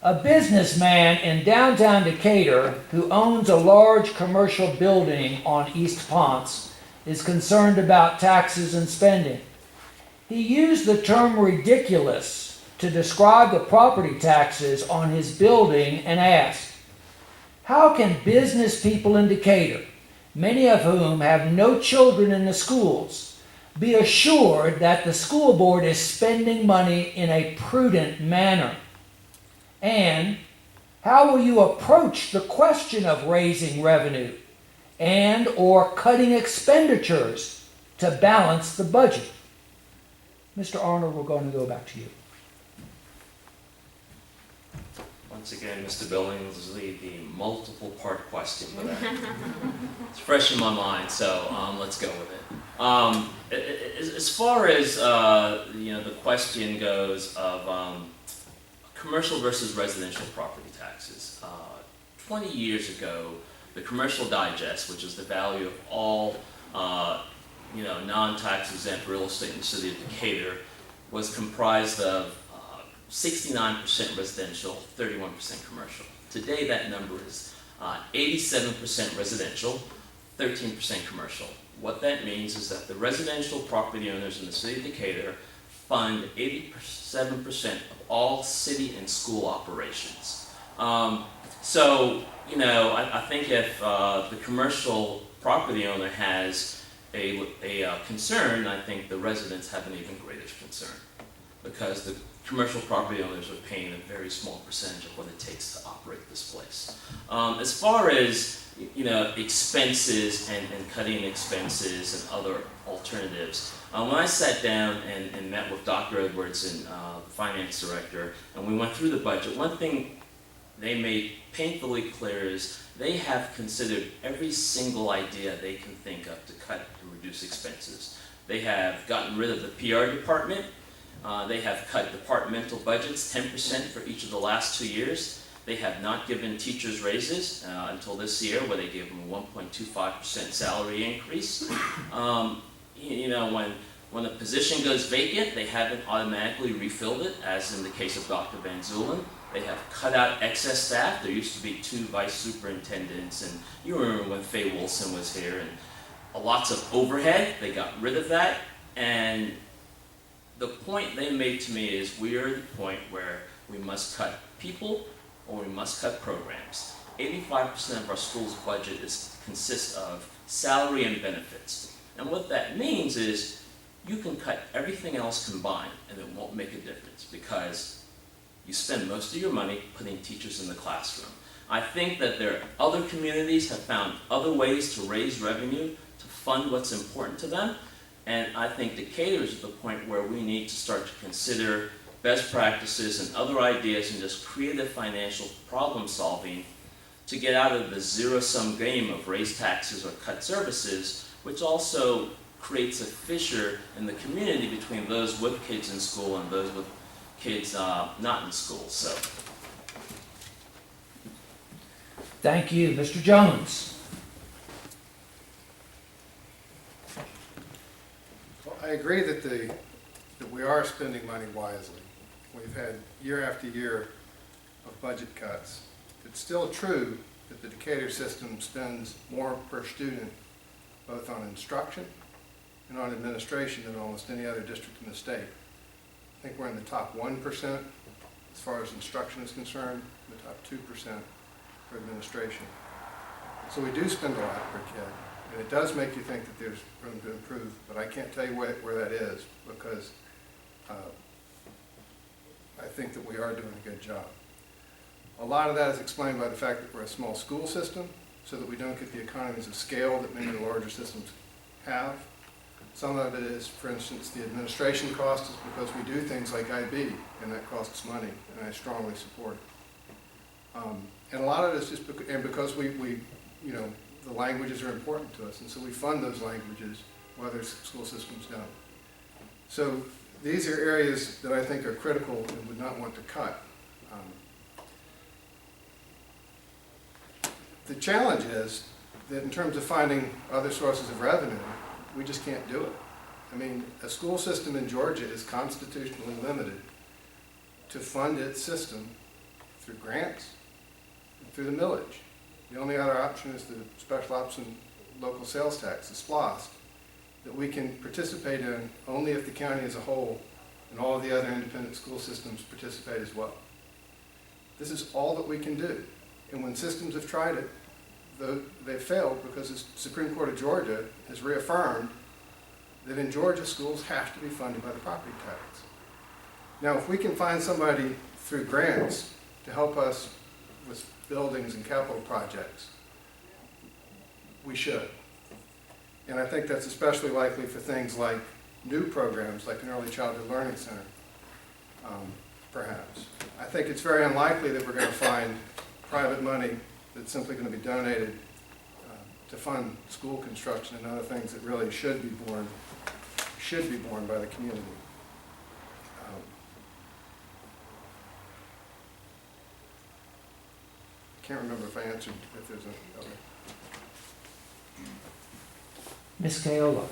A businessman in downtown Decatur who owns a large commercial building on East Ponce is concerned about taxes and spending. He used the term ridiculous to describe the property taxes on his building and asked, "How can business people in Decatur, many of whom have no children in the schools, be assured that the school board is spending money in a prudent manner? And how will you approach the question of raising revenue and or cutting expenditures to balance the budget?" Mr. Arnold, we're going to go back to you. Once again, Mr. Billingsley, the multiple part question, but it's fresh in my mind, so let's go with it. As far as the question goes of commercial versus residential property taxes, 20 years ago, the Commercial Digest, which is the value of all non-tax exempt real estate in the city of Decatur, was comprised of 69% residential, 31% commercial. Today that number is 87% residential, 13% commercial. What that means is that the residential property owners in the city of Decatur fund 87% of all city and school operations. I think if the commercial property owner has a concern, I think the residents have an even greater concern, because the commercial property owners are paying a very small percentage of what it takes to operate this place. As far as expenses and cutting expenses and other alternatives, when I sat down and met with Dr. Edwards and the finance director, and we went through the budget, one thing they made painfully clear is they have considered every single idea they can think of to cut and reduce expenses. They have gotten rid of the PR department. They have cut departmental budgets 10% for each of the last 2 years. They have not given teachers raises until this year, where they gave them a 1.25% salary increase. When a position goes vacant, they haven't automatically refilled it, as in the case of Dr. Van Zulen. They have cut out excess staff. There used to be 2 vice superintendents, and you remember when Faye Wilson was here, and lots of overhead. They got rid of that, and the point they made to me is we are at the point where we must cut people or we must cut programs. 85% of our school's budget consists of salary and benefits. And what that means is you can cut everything else combined and it won't make a difference, because you spend most of your money putting teachers in the classroom. I think that there are other communities have found other ways to raise revenue to fund what's important to them. And I think Decatur is at the point where we need to start to consider best practices and other ideas and just creative financial problem solving to get out of the zero-sum game of raise taxes or cut services, which also creates a fissure in the community between those with kids in school and those with kids not in school. So, Thank you. Mr. Jones. I agree that we are spending money wisely. We've had year after year of budget cuts. It's still true that the Decatur system spends more per student both on instruction and on administration than almost any other district in the state. I think we're in the top 1% as far as instruction is concerned, the top 2% for administration. So we do spend a lot per kid. And it does make you think that there's room to improve, but I can't tell you where that is, because I think that we are doing a good job. A lot of that is explained by the fact that we're a small school system, so that we don't get the economies of scale that many of the larger systems have. Some of it is, for instance, the administration cost is because we do things like IB, and that costs money, and I strongly support it. And a lot of it is just because the languages are important to us, and so we fund those languages, while other school systems don't. So these are areas that I think are critical and would not want to cut. The challenge is that in terms of finding other sources of revenue, we just can't do it. I mean, a school system in Georgia is constitutionally limited to fund its system through grants and through the millage. The only other option is the special option local sales tax, the SPLOST, that we can participate in only if the county as a whole and all of the other independent school systems participate as well. This is all that we can do. And when systems have tried it, they've failed because the Supreme Court of Georgia has reaffirmed that in Georgia, schools have to be funded by the property tax. Now, if we can find somebody through grants to help us with buildings and capital projects, we should. And I think that's especially likely for things like new programs, like an early childhood learning center, perhaps. I think it's very unlikely that we're going to find private money that's simply going to be donated to fund school construction and other things that really should be borne by the community. I can't remember if I answered, if there's a, okay. Ms. Kayola.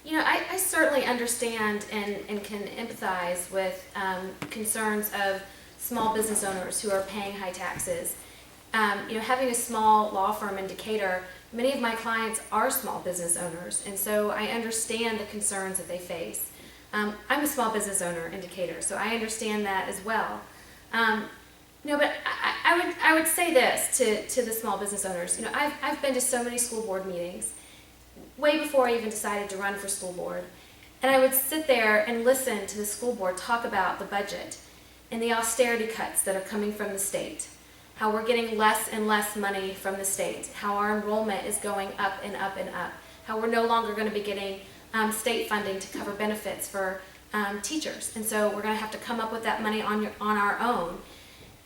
You know, I certainly understand and can empathize with concerns of small business owners who are paying high taxes. You know, having a small law firm in Decatur, many of my clients are small business owners, and so I understand the concerns that they face. I'm a small business owner in Decatur, so I understand that as well. No, but I would say this to the small business owners. You know, I've been to so many school board meetings, way before I even decided to run for school board, and I would sit there and listen to the school board talk about the budget and the austerity cuts that are coming from the state, how we're getting less and less money from the state, how our enrollment is going up and up and up, how we're no longer going to be getting state funding to cover benefits for teachers, and so we're going to have to come up with that money on our own.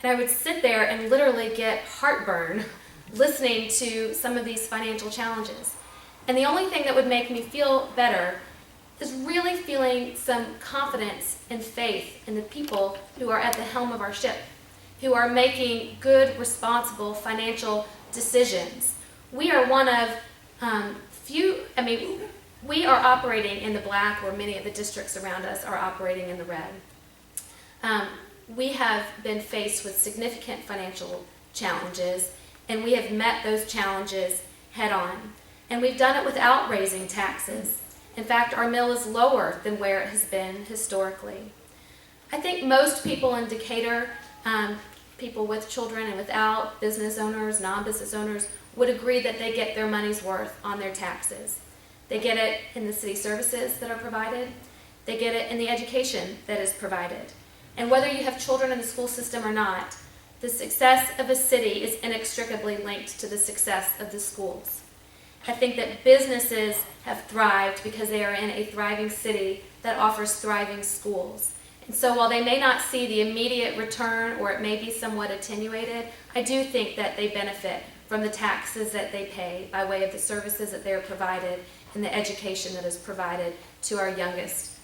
And I would sit there and literally get heartburn listening to some of these financial challenges. And the only thing that would make me feel better is really feeling some confidence and faith in the people who are at the helm of our ship, who are making good, responsible financial decisions. We are one of we are operating in the black where many of the districts around us are operating in the red. We have been faced with significant financial challenges, and we have met those challenges head on. And we've done it without raising taxes. In fact, our mill is lower than where it has been historically. I think most people in Decatur, people with children and without, business owners, non-business owners, would agree that they get their money's worth on their taxes. They get it in the city services that are provided. They get it in the education that is provided. And whether you have children in the school system or not, the success of a city is inextricably linked to the success of the schools. I think that businesses have thrived because they are in a thriving city that offers thriving schools. And so while they may not see the immediate return, or it may be somewhat attenuated, I do think that they benefit from the taxes that they pay by way of the services that they are provided and the education that is provided to our youngest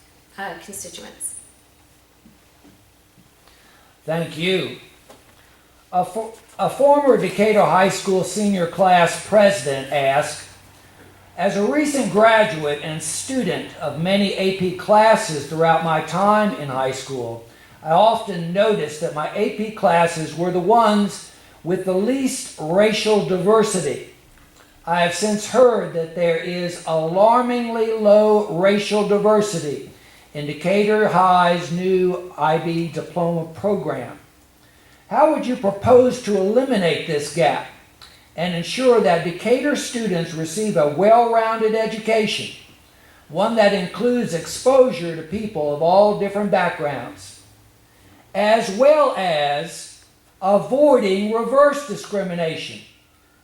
constituents. Thank you. A former Decatur High School senior class president asked, as a recent graduate and student of many AP classes throughout my time in high school, I often noticed that my AP classes were the ones with the least racial diversity. I have since heard that there is alarmingly low racial diversity in Decatur High's new IB diploma program. How would you propose to eliminate this gap and ensure that Decatur students receive a well-rounded education, one that includes exposure to people of all different backgrounds, as well as avoiding reverse discrimination,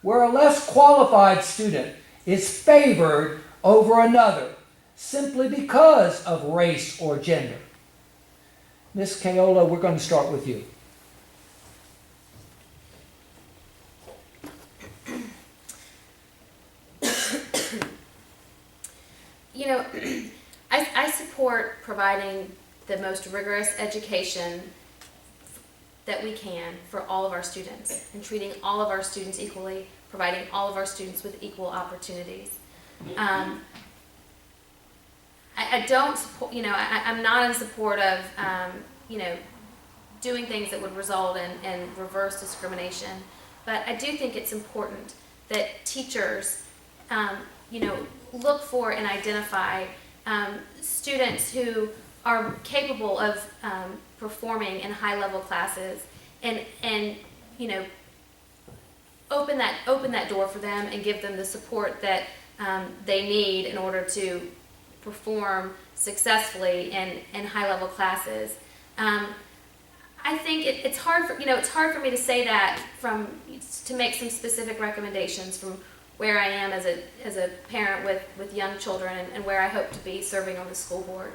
where a less qualified student is favored over another simply because of race or gender? Ms. Kayola, we're going to start with you. You know, I support providing the most rigorous education that we can for all of our students and treating all of our students equally, providing all of our students with equal opportunities. I don't support, I'm not in support of, doing things that would result in reverse discrimination. But I do think it's important that teachers, look for and identify students who are capable of performing in high-level classes, and open that door for them and give them the support that they need in order to perform successfully in high-level classes. I think it's hard for me to say that to make some specific recommendations from where I am as a parent with young children, and where I hope to be serving on the school board.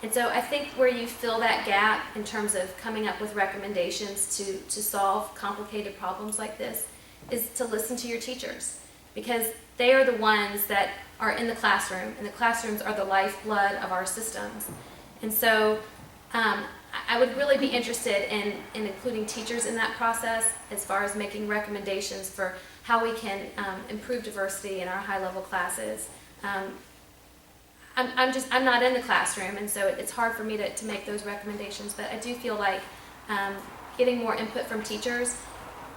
And so I think where you fill that gap in terms of coming up with recommendations to solve complicated problems like this is to listen to your teachers, because they are the ones that are in the classroom, and the classrooms are the lifeblood of our systems. And so I would really be interested in including teachers in that process as far as making recommendations for how we can improve diversity in our high-level classes. I'm not in the classroom, and so it's hard for me to make those recommendations, but I do feel like getting more input from teachers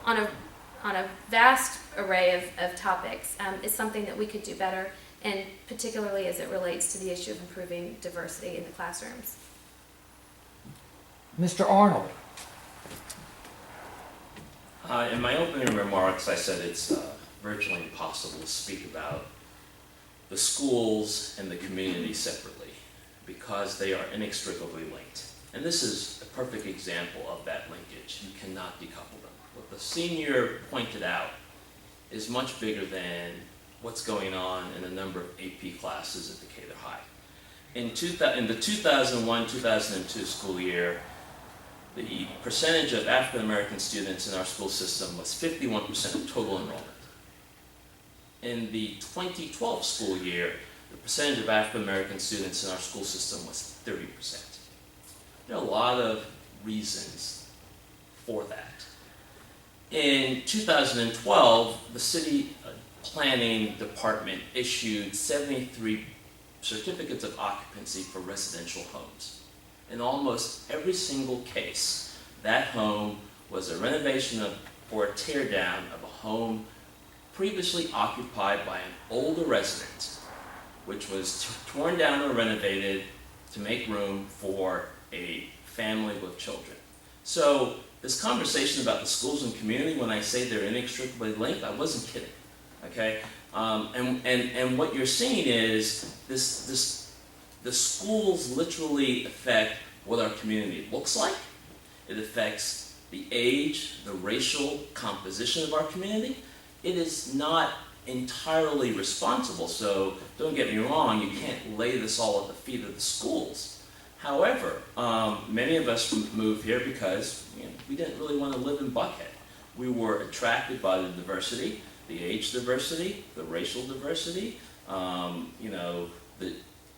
on a vast array of topics is something that we could do better, and particularly as it relates to the issue of improving diversity in the classrooms. Mr. Arnold. In my opening remarks, I said it's virtually impossible to speak about the schools and the community separately because they are inextricably linked. And this is a perfect example of that linkage. You cannot decouple them. What the senior pointed out is much bigger than what's going on in a number of AP classes at Decatur High. In the 2001-2002 school year, the percentage of African American students in our school system was 51% of total enrollment. In the 2012 school year, the percentage of African American students in our school system was 30%. There are a lot of reasons for that. In 2012, the city planning department issued 73 certificates of occupancy for residential homes. In almost every single case, that home was a renovation or a tear down of a home previously occupied by an older resident, which was torn down or renovated to make room for a family with children. So this conversation about the schools and community, when I say they're inextricably linked, I wasn't kidding, okay? And what you're seeing is the schools literally affect what our community looks like. It affects the age, the racial composition of our community. It is not entirely responsible, so don't get me wrong, you can't lay this all at the feet of the schools. However, many of us moved here because we didn't really want to live in Buckhead. We were attracted by the diversity, the age diversity, the racial diversity, the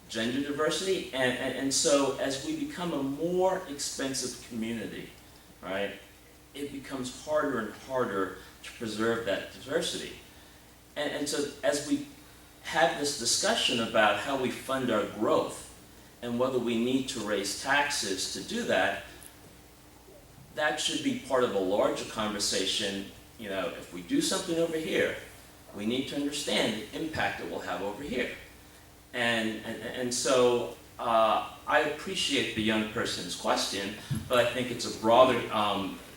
gender diversity, and so as we become a more expensive community, right, it becomes harder and harder to preserve that diversity. And so as we have this discussion about how we fund our growth and whether we need to raise taxes to do that, that should be part of a larger conversation. If we do something over here, we need to understand the impact it will have over here. And so I appreciate the young person's question, but I think it's a broader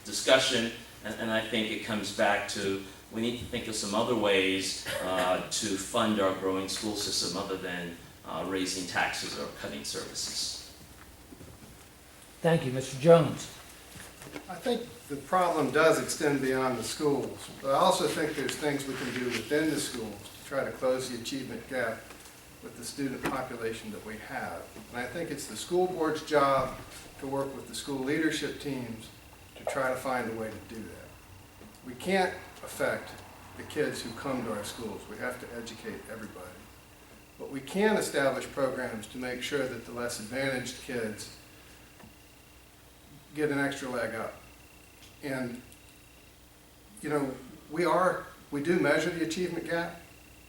discussion, and I think it comes back to we need to think of some other ways to fund our growing school system other than raising taxes or cutting services. Thank you, Mr. Jones. I think the problem does extend beyond the schools, but I also think there's things we can do within the schools to try to close the achievement gap with the student population that we have. And I think it's the school board's job to work with the school leadership teams to try to find a way to do that. We can't affect the kids who come to our schools. We have to educate everybody. But we can establish programs to make sure that the less advantaged kids get an extra leg up. And, we do measure the achievement gap,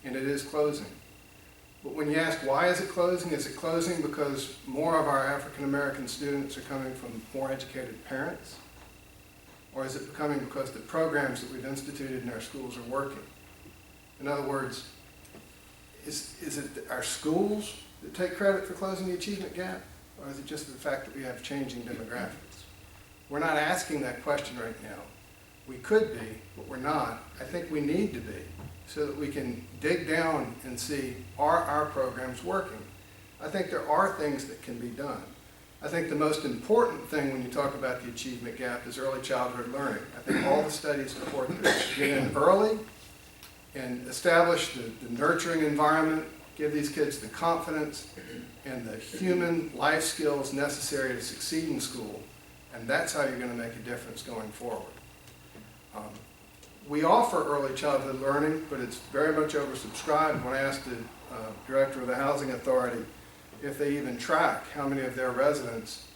and it is closing. But when you ask why is it closing because more of our African American students are coming from more educated parents? Or is it becoming because the programs that we've instituted in our schools are working? In other words, is it our schools that take credit for closing the achievement gap? Or is it just the fact that we have changing demographics? We're not asking that question right now. We could be, but we're not. I think we need to be, so that we can dig down and see, are our programs working? I think there are things that can be done. I think the most important thing when you talk about the achievement gap is early childhood learning. I think all the studies support this. Get in early and establish the nurturing environment, give these kids the confidence and the human life skills necessary to succeed in school, and that's how you're going to make a difference going forward. We offer early childhood learning, but it's very much oversubscribed. When I asked the director of the Housing Authority if they even track how many of their residents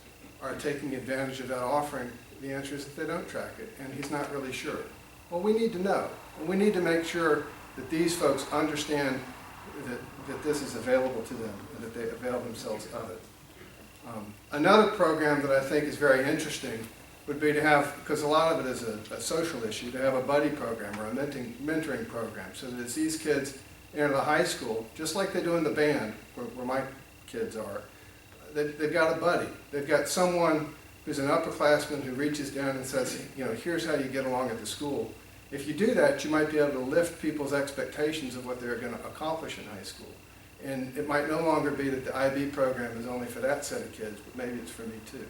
are taking advantage of that offering, the answer is that they don't track it, and he's not really sure. Well, we need to know, and we need to make sure that these folks understand that this is available to them and that they avail themselves of it. Another program that I think is very interesting would be to have, because a lot of it is a social issue, to have a buddy program or a mentoring program, so that as these kids enter the high school, just like they do in the band, where my kids are, they've got a buddy. They've got someone who's an upperclassman who reaches down and says, you know, here's how you get along at the school. If you do that, you might be able to lift people's expectations of what they're going to accomplish in high school. And it might no longer be that the IB program is only for that set of kids, but maybe it's for me too.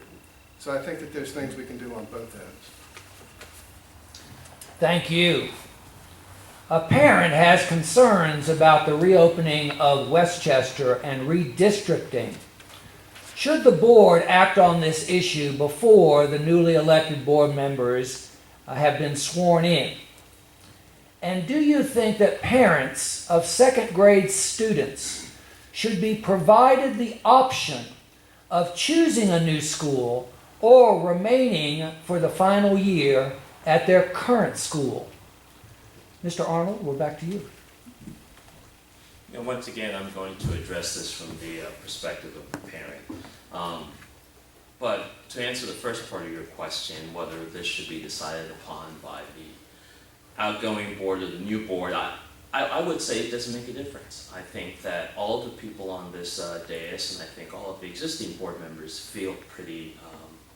So I think that there's things we can do on both ends. Thank you. A parent has concerns about the reopening of Westchester and redistricting. Should the board act on this issue before the newly elected board members have been sworn in? And do you think that parents of second grade students should be provided the option of choosing a new school or remaining for the final year at their current school? Mr. Arnold, we're back to you. And once again, I'm going to address this from the perspective of the parent. But to answer the first part of your question, whether this should be decided upon by the outgoing board or the new board, I would say it doesn't make a difference. I think that all of the people on this dais, and I think all of the existing board members feel pretty,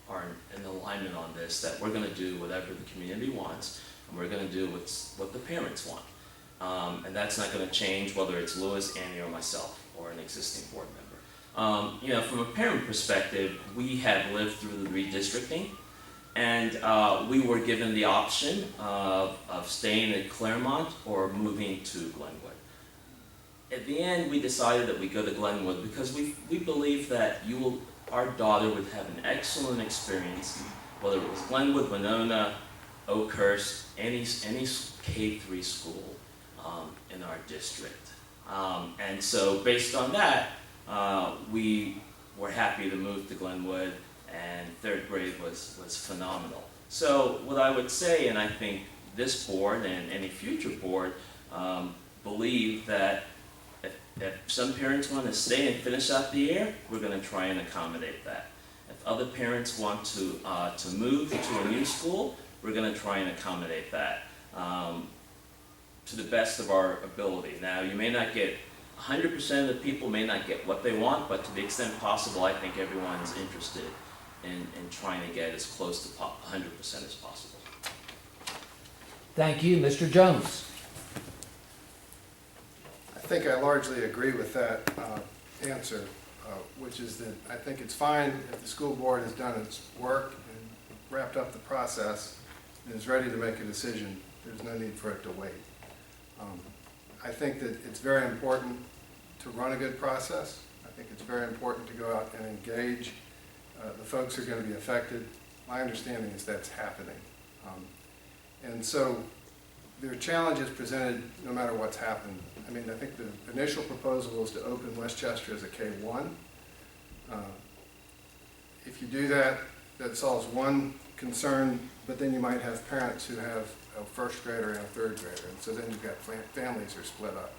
are in alignment on this, that we're going to do whatever the community wants, and we're going to do what the parents want. And that's not going to change whether it's Louis, Annie, or myself, or an existing board member. You know, from a parent perspective, we have lived through the redistricting, and we were given the option of staying at Claremont or moving to Glenwood. At the end, we decided that we go to Glenwood because we believe that our daughter would have an excellent experience, whether it was Glenwood, Winona, Oakhurst, any K-3 school in our district. And so based on that, we were happy to move to Glenwood, and third grade was phenomenal. So what I would say, and I think this board and any future board believe that if some parents want to stay and finish out the year, we're going to try and accommodate that. If other parents want to move to a new school, we're going to try and accommodate that to the best of our ability. Now, you may not get 100% of the people may not get what they want, but to the extent possible, I think everyone's interested in trying to get as close to 100% as possible. Thank you, Mr. Jones. I think I largely agree with that answer, which is that I think it's fine if the school board has done its work and wrapped up the process and is ready to make a decision. There's no need for it to wait. I think that it's very important to run a good process. I think it's very important to go out and engage the folks who are going to be affected. My understanding is that's happening. And so there are challenges presented no matter what's happened. I mean, I think the initial proposal was to open Westchester as a K-1. If you do that, that solves one concern, but then you might have parents who have a first grader and a third grader, and so then you've got families who are split up.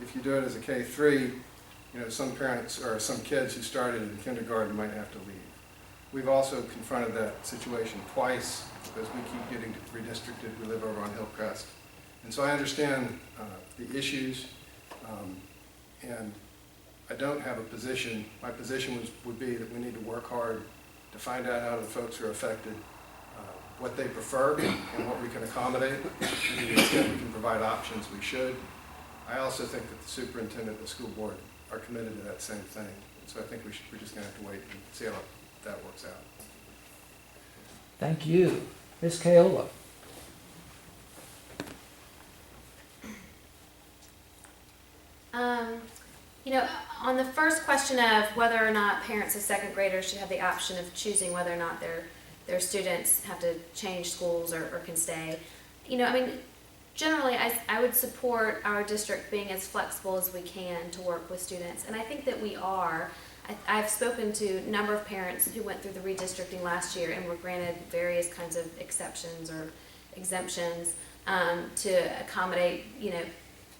If you do it as a K-3, some parents or some kids who started in kindergarten might have to leave. We've also confronted that situation twice because we keep getting redistricted. We live over on Hillcrest. And so I understand the issues, and I don't have a position. My position would be that we need to work hard to find out how the folks who are affected, what they prefer and what we can accommodate. To the extent we can provide options, we should. I also think that the superintendent and the school board are committed to that same thing. So I think we're just going to have to wait and see how that works out. Thank you. Ms. Kaola. On the first question of whether or not parents of second graders should have the option of choosing whether or not their students have to change schools or can stay, generally I would support our district being as flexible as we can to work with students, and I think that we are. I've spoken to a number of parents who went through the redistricting last year and were granted various kinds of exceptions or exemptions to accommodate,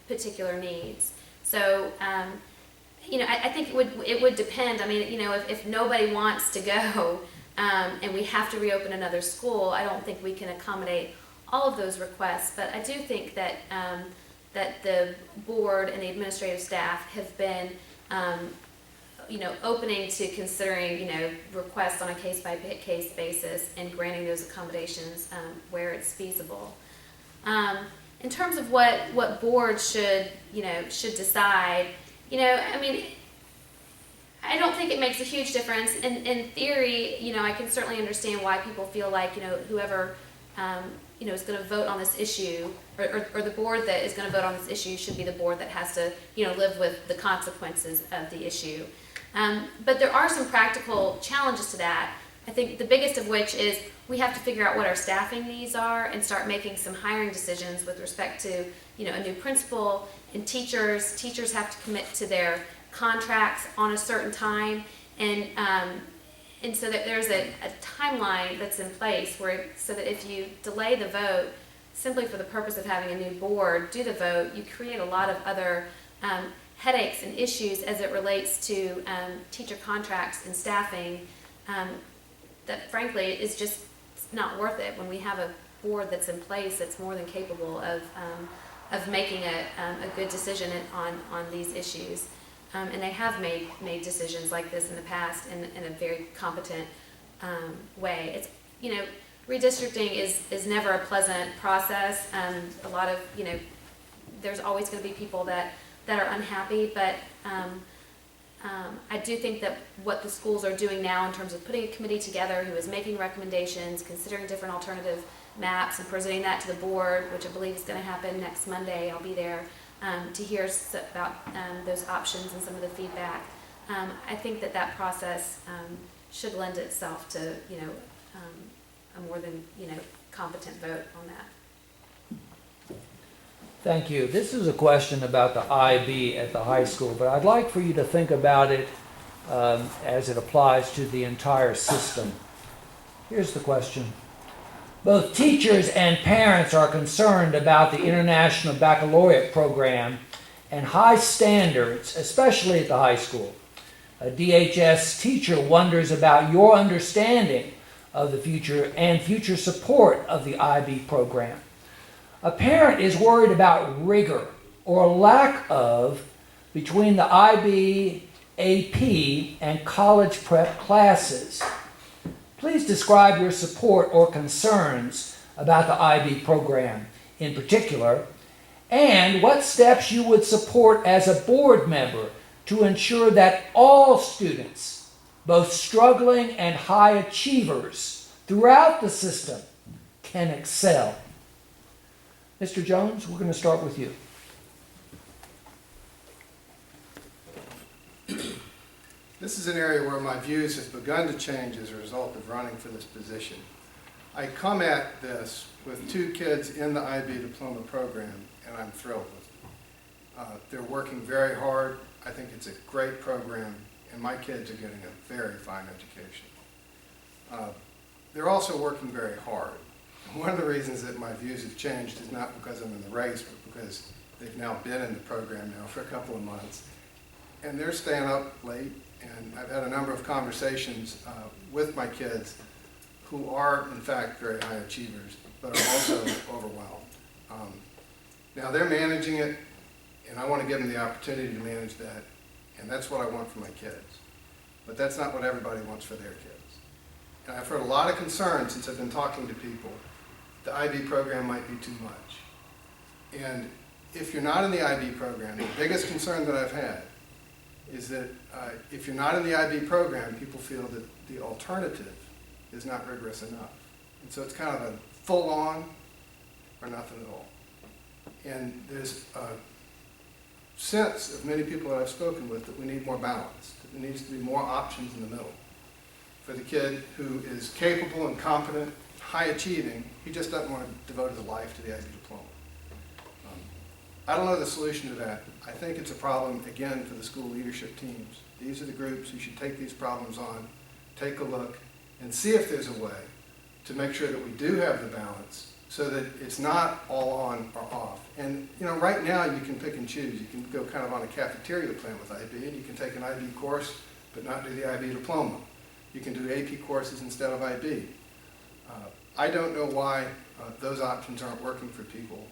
particular needs. So, I think it would depend. If nobody wants to go and we have to reopen another school, I don't think we can accommodate all of those requests. But I do think that that the board and the administrative staff have been opening to considering, requests on a case-by-case basis and granting those accommodations where it's feasible. In terms of what boards should decide, I don't think it makes a huge difference. In theory, I can certainly understand why people feel like, whoever, is going to vote on this issue, or the board that is going to vote on this issue should be the board that has to, live with the consequences of the issue. But there are some practical challenges to that. I think the biggest of which is we have to figure out what our staffing needs are and start making some hiring decisions with respect to, a new principal and teachers. Teachers have to commit to their contracts on a certain time, and so that there's a timeline that's in place so that if you delay the vote simply for the purpose of having a new board do the vote, you create a lot of other headaches and issues as it relates to teacher contracts and staffing that frankly is just not worth it when we have a board that's in place that's more than capable of making a good decision on these issues. And they have made decisions like this in the past in a very competent way. It's, redistricting is never a pleasant process. A lot of, there's always going to be people that are unhappy, but I do think that what the schools are doing now in terms of putting a committee together who is making recommendations, considering different alternative maps and presenting that to the board, which I believe is going to happen next Monday. I'll be there to hear about those options and some of the feedback. I think that process should lend itself to a more than competent vote on that. Thank you. This is a question about the IB at the high school, but I'd like for you to think about it as it applies to the entire system. Here's the question. Both teachers and parents are concerned about the International Baccalaureate program and high standards, especially at the high school. A DHS teacher wonders about your understanding of the future support of the IB program. A parent is worried about rigor or lack of between the IB, AP, and college prep classes. Please describe your support or concerns about the IB program in particular, and what steps you would support as a board member to ensure that all students, both struggling and high achievers throughout the system, can excel. Mr. Jones, we're going to start with you. This is an area where my views have begun to change as a result of running for this position. I come at this with 2 kids in the IB diploma program, and I'm thrilled with it. They're working very hard. I think it's a great program, and my kids are getting a very fine education. They're also working very hard. One of the reasons that my views have changed is not because I'm in the race, but because They've now been in the program now for a couple of months. And they're staying up late, and I've had a number of conversations with my kids who are, in fact, very high achievers, but are also overwhelmed. Now, they're managing it, and I want to give them the opportunity to manage that, and that's what I want for my kids. But that's not what everybody wants for their kids. And I've heard a lot of concerns since I've been talking to people. The IB program might be too much. And if you're not in the IB program, the biggest concern that I've had is that if you're not in the IB program, people feel that the alternative is not rigorous enough. And so it's kind of a full-on or nothing at all. And there's a sense of many people that I've spoken with that we need more balance, that there needs to be more options in the middle. For the kid who is capable and competent, high achieving, he just doesn't want to devote his life to the IB diploma. I don't know the solution to that. I think it's a problem, again, for the school leadership teams. These are the groups who should take these problems on, take a look, and see if there's a way to make sure that we do have the balance so that it's not all on or off. And you know, right now you can pick and choose. You can go kind of on a cafeteria plan with IB, and you can take an IB course but not do the IB diploma. You can do AP courses instead of IB. I don't know why those options aren't working for people.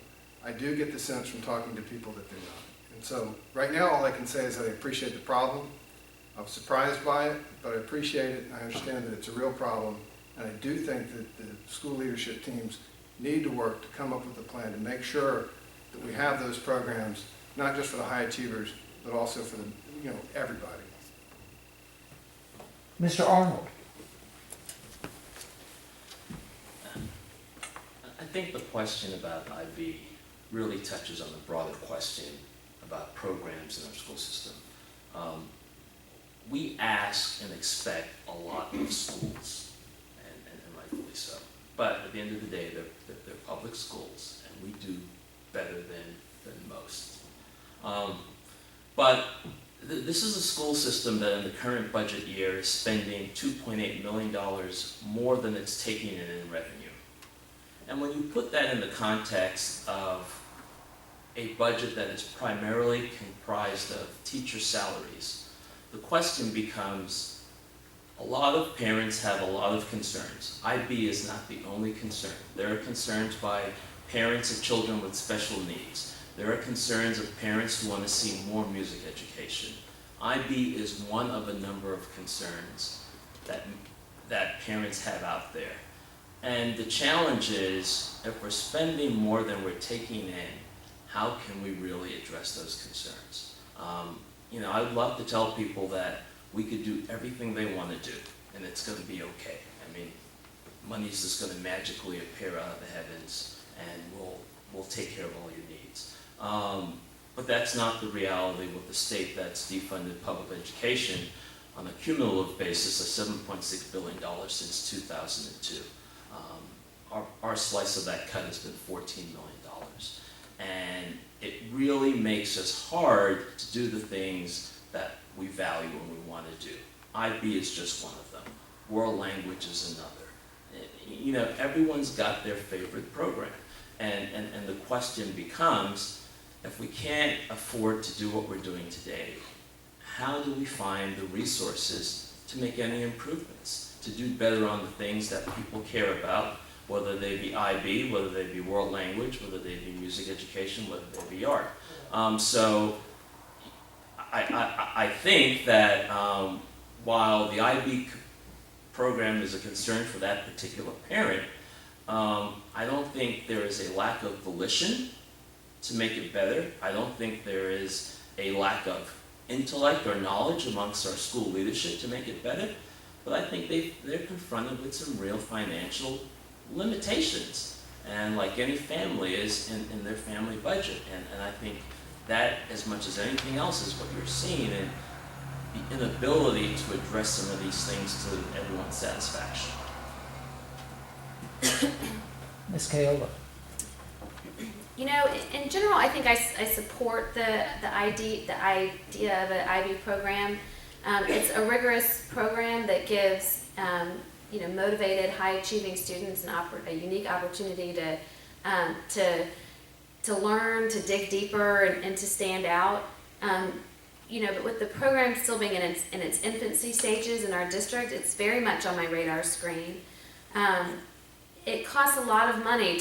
I do get the sense from talking to people that they're not. And so right now all I can say is that I appreciate the problem. I'm surprised by it, but I appreciate it, and I understand that it's a real problem. And I do think that the school leadership teams need to work to come up with a plan to make sure that we have those programs, not just for the high achievers, but also for the, you know, everybody. Mr. Arnold. I think the question about IB really touches on the broader question about programs in our school system. We ask and expect a lot of schools, and rightfully so. But at the end of the day, they're public schools, and we do better than most. But this is a school system that in the current budget year is spending $2.8 million more than it's taking in revenue. And when you put that in the context of a budget that is primarily comprised of teacher salaries, the question becomes, a lot of parents have a lot of concerns. IB is not the only concern. There are concerns by parents of children with special needs. There are concerns of parents who want to see more music education. IB is one of a number of concerns that parents have out there. And the challenge is, if we're spending more than we're taking in, how can we really address those concerns? You know, I'd love to tell people that we could do everything they want to do, and it's going to be okay. I mean, money's just going to magically appear out of the heavens, and we'll take care of all your needs. But that's not the reality with the state that's defunded public education on a cumulative basis of $7.6 billion since 2002. Our slice of that cut has been $14 million. And it really makes us hard to do the things that we value and we want to do. IB is just one of them. World language is another. You know, everyone's got their favorite program. And the question becomes, if we can't afford to do what we're doing today, how do we find the resources to make any improvements, to do better on the things that people care about, whether they be IB, whether they be world language, whether they be music education, whether they be art. So I think that while the IB program is a concern for that particular parent, I don't think there is a lack of volition to make it better. I don't think there is a lack of intellect or knowledge amongst our school leadership to make it better. But I think they're confronted with some real financial limitations, and like any family is in their family budget, and I think that, as much as anything else, is what you're seeing in the inability to address some of these things to everyone's satisfaction. Ms. Kayola. You know, in general, I think I support the idea of an IB program. It's a rigorous program that gives you know, motivated, high-achieving students a unique opportunity to learn, to dig deeper, and to stand out. But with the program still being in its infancy stages in our district, it's very much on my radar screen. It costs a lot of money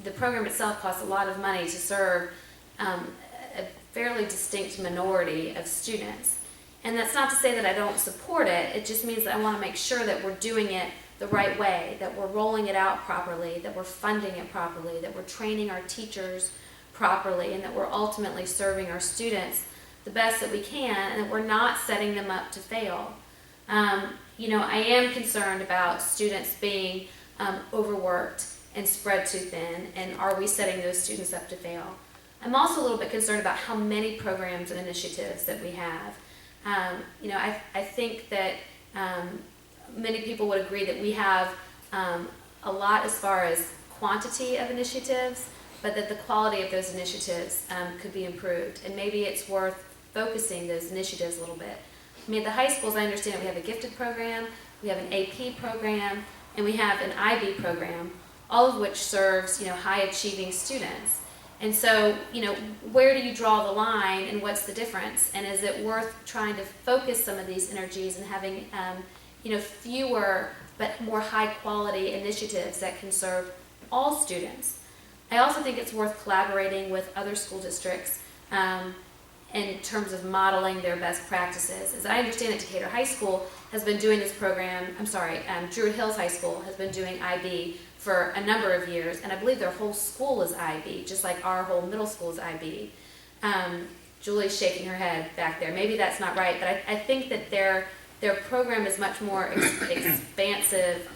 the program itself costs a lot of money to serve a fairly distinct minority of students. And that's not to say that I don't support it, it just means that I want to make sure that we're doing it the right way, that we're rolling it out properly, that we're funding it properly, that we're training our teachers properly, and that we're ultimately serving our students the best that we can, and that we're not setting them up to fail. I am concerned about students being overworked and spread too thin, and are we setting those students up to fail? I'm also a little bit concerned about how many programs and initiatives that we have. I think that many people would agree that we have a lot as far as quantity of initiatives, but that the quality of those initiatives could be improved, and maybe it's worth focusing those initiatives a little bit. At the high schools, I understand we have a gifted program, we have an AP program, and we have an IB program, all of which serves, high achieving students. And so, where do you draw the line, and what's the difference? And is it worth trying to focus some of these energies and having, fewer but more high quality initiatives that can serve all students? I also think it's worth collaborating with other school districts in terms of modeling their best practices. As I understand it, Decatur High School has been doing this program, Druid Hills High School has been doing IB for a number of years, and I believe their whole school is IB, just like our whole middle school is IB. Julie's shaking her head back there. Maybe that's not right, but I think that their program is much more expansive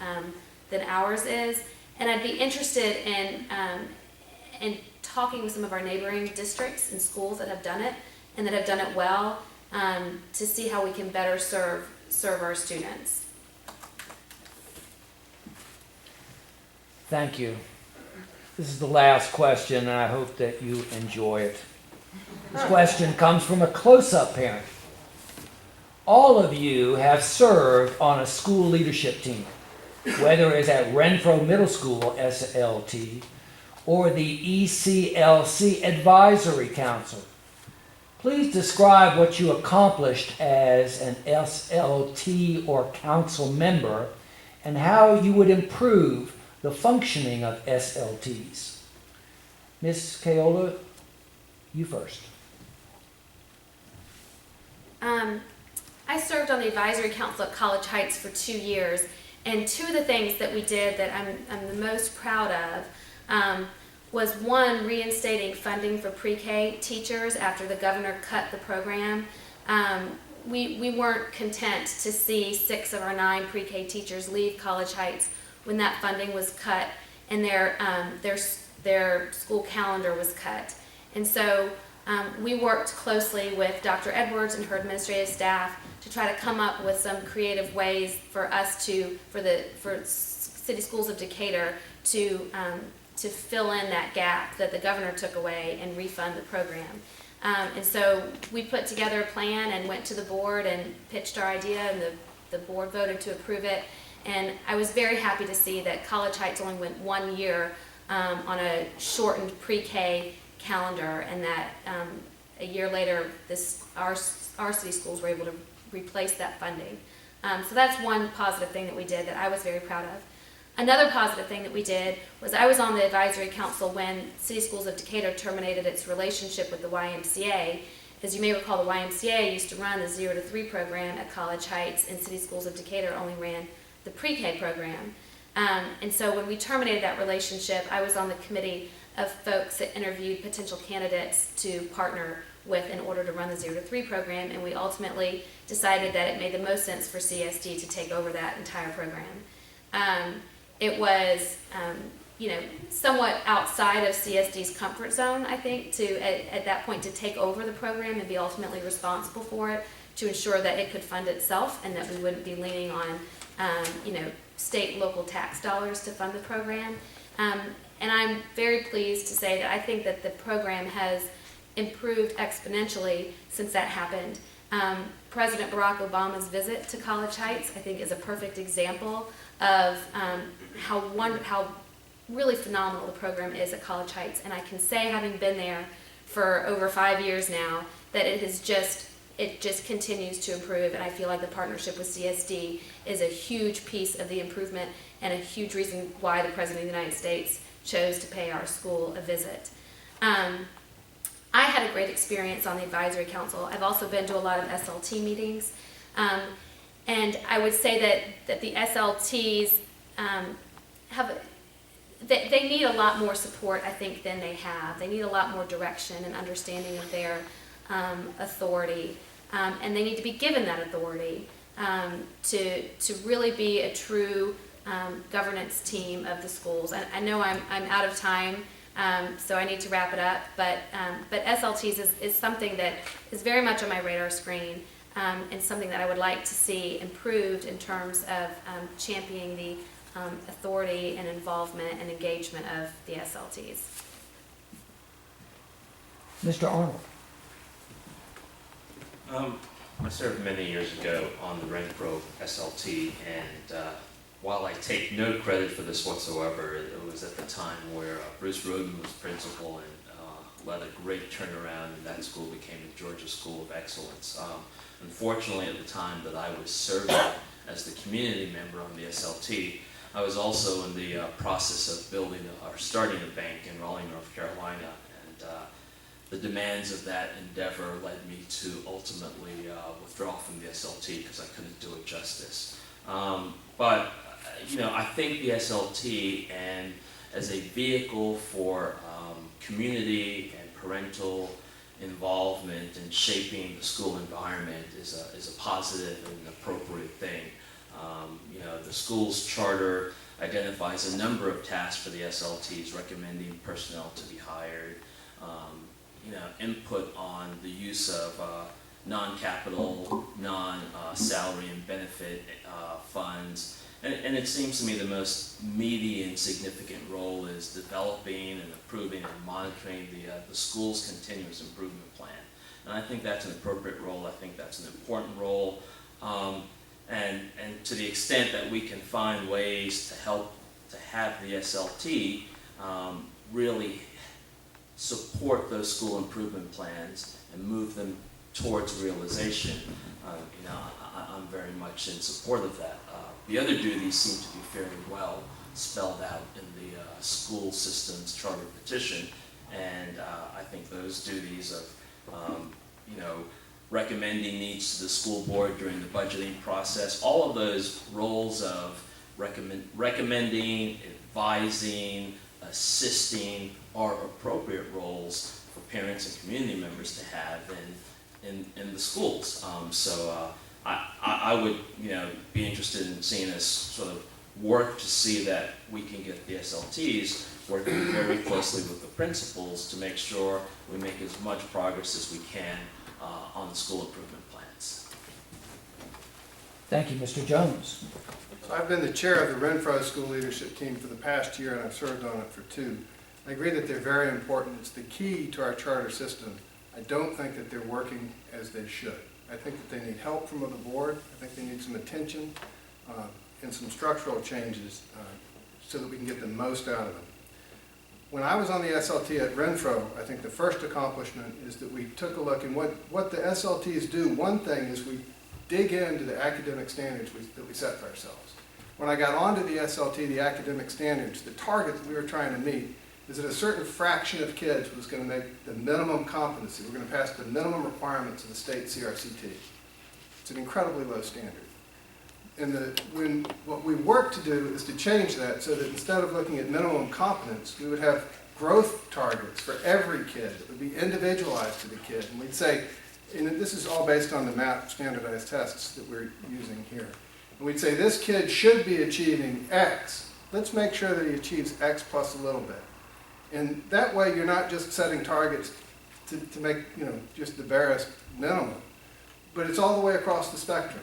than ours is, and I'd be interested in talking with some of our neighboring districts and schools that have done it, and that have done it well, to see how we can better serve our students. Thank you. This is the last question, and I hope that you enjoy it. This question comes from a close-up parent. All of you have served on a school leadership team, whether it's at Renfro Middle School, SLT, or the ECLC Advisory Council. Please describe what you accomplished as an SLT or council member, and how you would improve the functioning of SLTs. Ms. Kaola, you first. I served on the advisory council at College Heights for 2 years, and two of the things that we did that I'm the most proud of was, one, reinstating funding for pre-K teachers after the governor cut the program. We weren't content to see 6 of our 9 pre-K teachers leave College Heights when that funding was cut and their school calendar was cut. And so we worked closely with Dr. Edwards and her administrative staff to try to come up with some creative ways for us for City Schools of Decatur to fill in that gap that the governor took away and refund the program. And so we put together a plan and went to the board and pitched our idea, and the board voted to approve it. And I was very happy to see that College Heights only went 1 year on a shortened pre-K calendar, and that a year later our city schools were able to replace that funding. So that's one positive thing that we did that I was very proud of. Another positive thing that we did was I was on the advisory council when City Schools of Decatur terminated its relationship with the YMCA. As you may recall, the YMCA used to run the 0 to 3 program at College Heights, and City Schools of Decatur only ran the pre-K program. And so when we terminated that relationship, I was on the committee of folks that interviewed potential candidates to partner with in order to run the 0 to 3 program, and we ultimately decided that it made the most sense for CSD to take over that entire program. It was, somewhat outside of CSD's comfort zone, I think, at that point to take over the program and be ultimately responsible for it, to ensure that it could fund itself and that we wouldn't be leaning on, state and local tax dollars to fund the program. And I'm very pleased to say that I think that the program has improved exponentially since that happened. President Barack Obama's visit to College Heights, I think, is a perfect example of how really phenomenal the program is at College Heights, and I can say, having been there for over 5 years now, that it just continues to improve, and I feel like the partnership with CSD is a huge piece of the improvement and a huge reason why the President of the United States chose to pay our school a visit. I had a great experience on the advisory council. I've also been to a lot of SLT meetings, and I would say that the SLTs they need a lot more support, I think, than they have. They need a lot more direction and understanding of their authority, and they need to be given that authority to really be a true governance team of the schools. I know I'm out of time, so I need to wrap it up, but SLTs is something that is very much on my radar screen, and something that I would like to see improved in terms of championing the authority and involvement and engagement of the SLTs. Mr. Arnold. I served many years ago on the Renfro SLT, and while I take no credit for this whatsoever, it was at the time where Bruce Roden was principal and led a great turnaround, and that school became the Georgia School of Excellence. Unfortunately, at the time that I was serving as the community member on the SLT, I was also in the process of building or starting a bank in Raleigh, North Carolina, and the demands of that endeavor led me to ultimately withdraw from the SLT because I couldn't do it justice. But I think the SLT, and as a vehicle for community and parental involvement in shaping the school environment, is a positive and appropriate thing. The school's charter identifies a number of tasks for the SLTs, recommending personnel to be hired, input on the use of non-capital, non-salary and benefit funds. And it seems to me the most meaty and significant role is developing and approving and monitoring the school's continuous improvement plan. And I think that's an appropriate role. I think that's an important role. And to the extent that we can find ways to help to have the SLT really support those school improvement plans and move them towards realization, I'm very much in support of that. The other duties seem to be fairly well spelled out in the school system's charter petition, and I think those duties of recommending needs to the school board during the budgeting process, all of those roles of recommending, advising, assisting are appropriate roles for parents and community members to have in the schools. So I would be interested in seeing us sort of work to see that we can get the SLTs working very closely with the principals to make sure we make as much progress as we can on the school improvement plans. Thank you, Mr. Jones. So I've been the chair of the Renfro School Leadership Team for the past year, and I've served on it for 2. I agree that they're very important. It's the key to our charter system. I don't think that they're working as they should. I think that they need help from the board. I think they need some attention and some structural changes so that we can get the most out of them. When I was on the SLT at Renfro, I think the first accomplishment is that we took a look, and what the SLTs do, one thing is we dig into the academic standards that we set for ourselves. When I got onto the SLT, the academic standards, the target that we were trying to meet is that a certain fraction of kids was going to make the minimum competency. We're going to pass the minimum requirements of the state CRCT. It's an incredibly low standard. And what we work to do is to change that so that instead of looking at minimum competence, we would have growth targets for every kid that would be individualized to the kid. And we'd say, and this is all based on the MAP standardized tests that we're using here. And we'd say this kid should be achieving X. Let's make sure that he achieves X plus a little bit. And that way you're not just setting targets to make just the barest minimum, but it's all the way across the spectrum.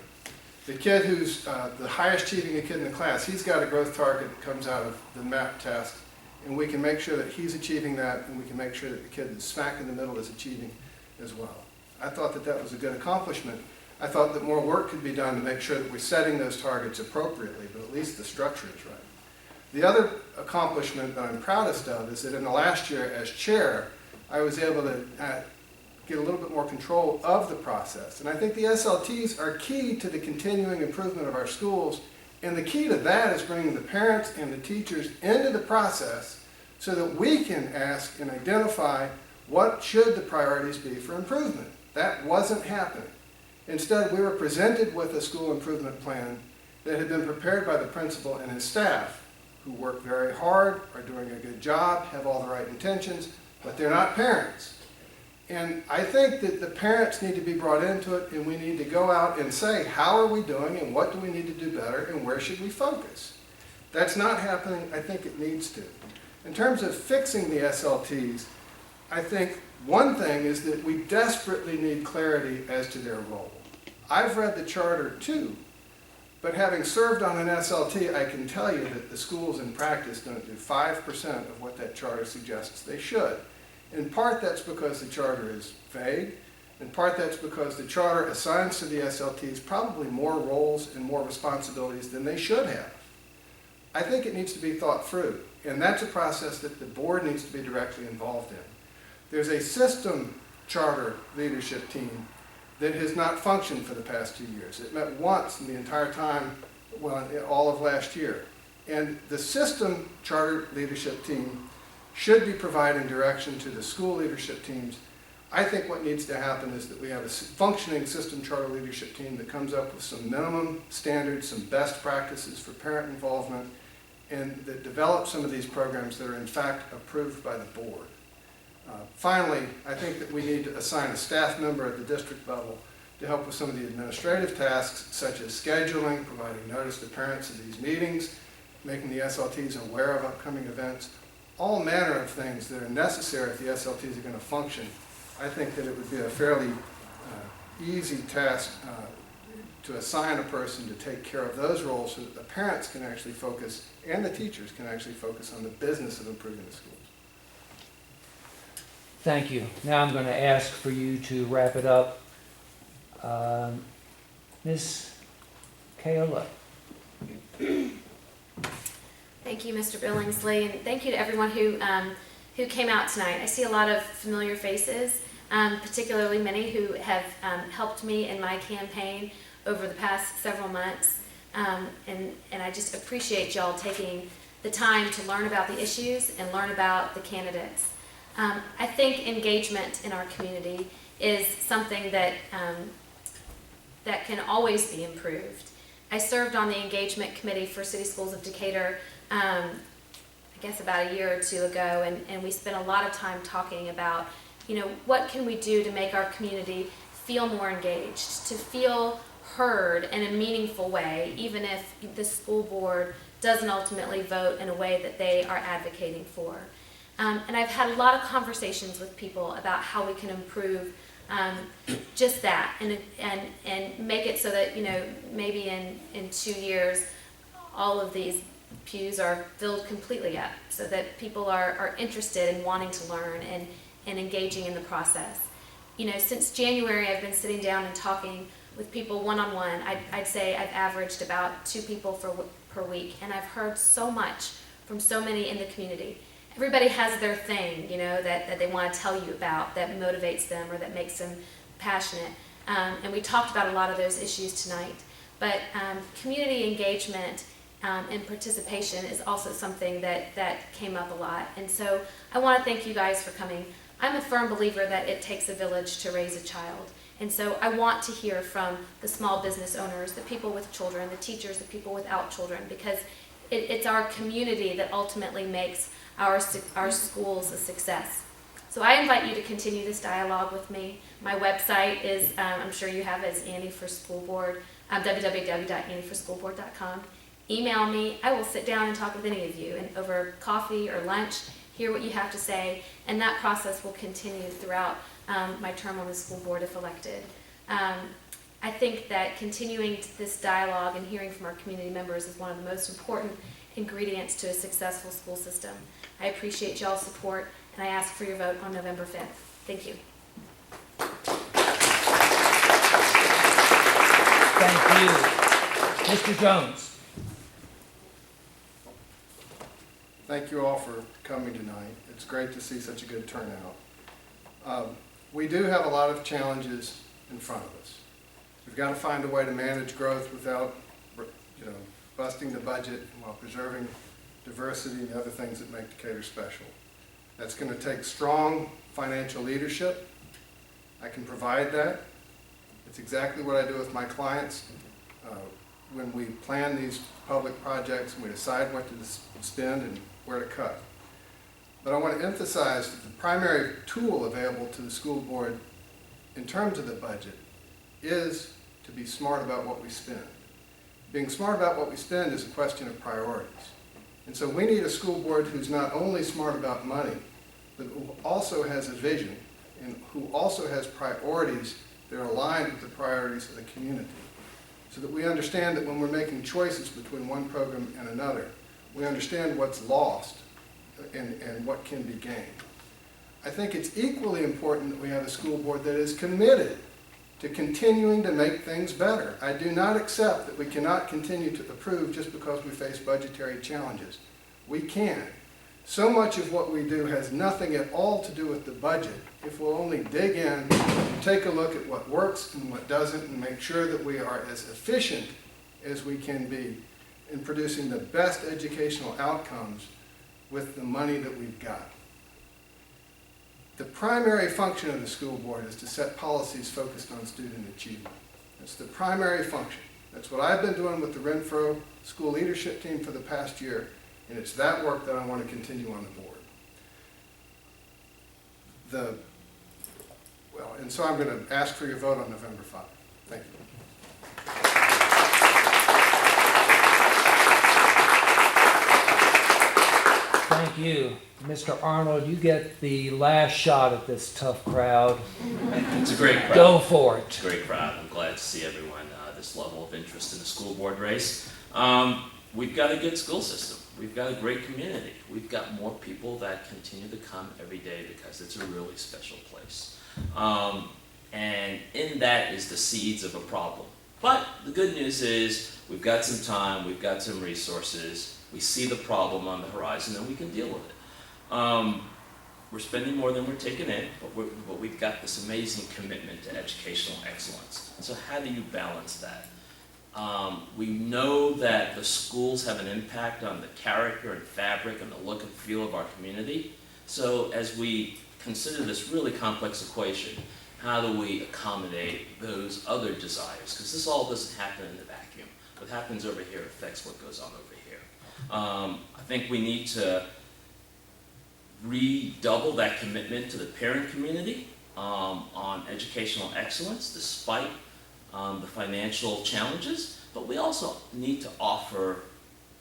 The kid who's the highest achieving kid in the class, he's got a growth target that comes out of the MAP test, and we can make sure that he's achieving that, and we can make sure that the kid that's smack in the middle is achieving as well. I thought that that was a good accomplishment. I thought that more work could be done to make sure that we're setting those targets appropriately, but at least the structure is right. The other accomplishment that I'm proudest of is that in the last year as chair, I was able to get a little bit more control of the process. And I think the SLTs are key to the continuing improvement of our schools. And the key to that is bringing the parents and the teachers into the process so that we can ask and identify what should the priorities be for improvement. That wasn't happening. Instead, we were presented with a school improvement plan that had been prepared by the principal and his staff, who work very hard, are doing a good job, have all the right intentions, but they're not parents. And I think that the parents need to be brought into it, and we need to go out and say, how are we doing, and what do we need to do better, and where should we focus? That's not happening. I think it needs to. In terms of fixing the SLTs, I think one thing is that we desperately need clarity as to their role. I've read the charter too, but having served on an SLT, I can tell you that the schools in practice don't do 5% of what that charter suggests they should. In part, that's because the charter is vague. In part, that's because the charter assigns to the SLTs probably more roles and more responsibilities than they should have. I think it needs to be thought through, and that's a process that the board needs to be directly involved in. There's a system charter leadership team that has not functioned for the past 2 years. It met once in the entire time, well, all of last year. And the system charter leadership team should be providing direction to the school leadership teams. I think what needs to happen is that we have a functioning system charter leadership team that comes up with some minimum standards, some best practices for parent involvement, and that develops some of these programs that are in fact approved by the board. Finally, I think that we need to assign a staff member at the district level to help with some of the administrative tasks, such as scheduling, providing notice to parents of these meetings, making the SLTs aware of upcoming events, all manner of things that are necessary if the SLTs are going to function. I think that it would be a fairly easy task to assign a person to take care of those roles so that the parents can actually focus and the teachers can actually focus on the business of improving the schools. Thank you. Now I'm going to ask for you to wrap it up. Ms. Kayola. Thank you, Mr. Billingsley, and thank you to everyone who came out tonight. I see a lot of familiar faces, particularly many who have helped me in my campaign over the past several months, and I just appreciate y'all taking the time to learn about the issues and learn about the candidates. I think engagement in our community is something that that can always be improved. I served on the engagement committee for City Schools of Decatur I guess about a year or two ago, and we spent a lot of time talking about, what can we do to make our community feel more engaged, to feel heard in a meaningful way, even if the school board doesn't ultimately vote in a way that they are advocating for. And I've had a lot of conversations with people about how we can improve just that and make it so that, maybe in 2 years, all of these pews are filled completely up so that people are interested in wanting to learn and engaging in the process. Since January, I've been sitting down and talking with people one-on-one. I'd say I've averaged about 2 people per week, and I've heard so much from so many in the community. Everybody has their thing, that they want to tell you about, that motivates them or that makes them passionate. And we talked about a lot of those issues tonight. But community engagement and participation is also something that came up a lot. And so I want to thank you guys for coming. I'm a firm believer that it takes a village to raise a child. And so I want to hear from the small business owners, the people with children, the teachers, the people without children, because it's our community that ultimately makes our schools a success. So I invite you to continue this dialogue with me. My website is, I'm sure you have it, is Annie for School Board, www.annieforschoolboard.com. Email me. I will sit down and talk with any of you, and over coffee or lunch, hear what you have to say, and that process will continue throughout my term on the school board if elected. I think that continuing this dialogue and hearing from our community members is one of the most important ingredients to a successful school system. I appreciate y'all's support, and I ask for your vote on November 5th. Thank you. Thank you. Mr. Jones. Thank you all for coming tonight. It's great to see such a good turnout. We do have a lot of challenges in front of us. We've got to find a way to manage growth without, busting the budget while preserving diversity and the other things that make Decatur special. That's going to take strong financial leadership. I can provide that. It's exactly what I do with my clients. When we plan these public projects and we decide what to spend and where to cut. But I want to emphasize that the primary tool available to the school board in terms of the budget is to be smart about what we spend. Being smart about what we spend is a question of priorities. And so we need a school board who's not only smart about money, but who also has a vision and who also has priorities that are aligned with the priorities of the community. So that we understand that when we're making choices between one program and another, we understand what's lost and what can be gained. I think it's equally important that we have a school board that is committed to continuing to make things better. I do not accept that we cannot continue to improve just because we face budgetary challenges. We can. So much of what we do has nothing at all to do with the budget if we'll only dig in and take a look at what works and what doesn't and make sure that we are as efficient as we can be in producing the best educational outcomes with the money that we've got. The primary function of the school board is to set policies focused on student achievement. That's the primary function. That's what I've been doing with the Renfro school leadership team for the past year, and it's that work that I want to continue on the board. And so I'm going to ask for your vote on November 5. Thank you. Thank you. Mr. Arnold, you get the last shot at this tough crowd. It's a great crowd. Go for It's it. a great crowd. I'm glad to see everyone, this level of interest in the school board race. We've got a good school system. We've got a great community. We've got more people that continue to come every day because it's a really special place. And in that is the seeds of a problem. But the good news is we've got some time, we've got some resources, we see the problem on the horizon and we can deal with it. We're spending more than we're taking in, but we've got this amazing commitment to educational excellence. So how do you balance that? We know that the schools have an impact on the character and fabric and the look and feel of our community. So as we consider this really complex equation, how do we accommodate those other desires? Because this all doesn't happen in the vacuum. What happens over here affects what goes on over here. I think we need to redouble that commitment to the parent community on educational excellence despite the financial challenges, but we also need to offer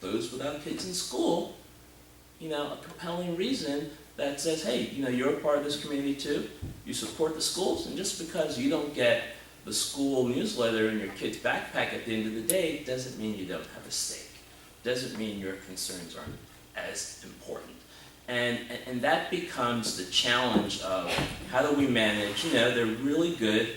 those without kids in school, a compelling reason that says, hey, you're a part of this community too, you support the schools, and just because you don't get the school newsletter in your kid's backpack at the end of the day doesn't mean you don't have a stake, doesn't mean your concerns aren't as important. And that becomes the challenge of how do we manage, they're really good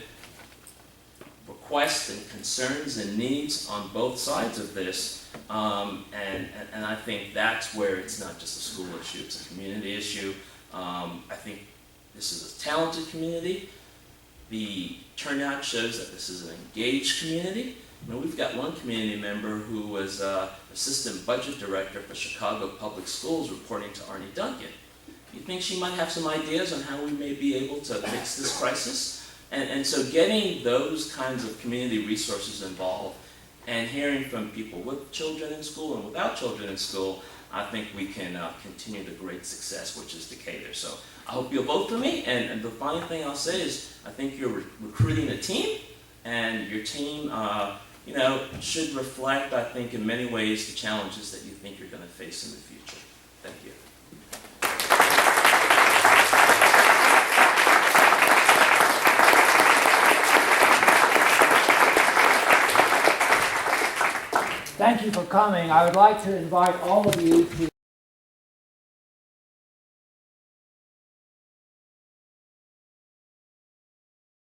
requests and concerns and needs on both sides of this, and I think that's where it's not just a school issue, it's a community issue. I think this is a talented community. The turnout shows that this is an engaged community. We've got one community member who was assistant budget director for Chicago Public Schools reporting to Arnie Duncan. You think she might have some ideas on how we may be able to fix this crisis? And so getting those kinds of community resources involved and hearing from people with children in school and without children in school, I think we can continue the great success, which is Decatur. So I hope you'll vote for me. And the final thing I'll say is I think you're recruiting a team, and your team should reflect, I think, in many ways, the challenges that you think you're going to face in the future. Thank you. Thank you for coming. I would like to invite all of you to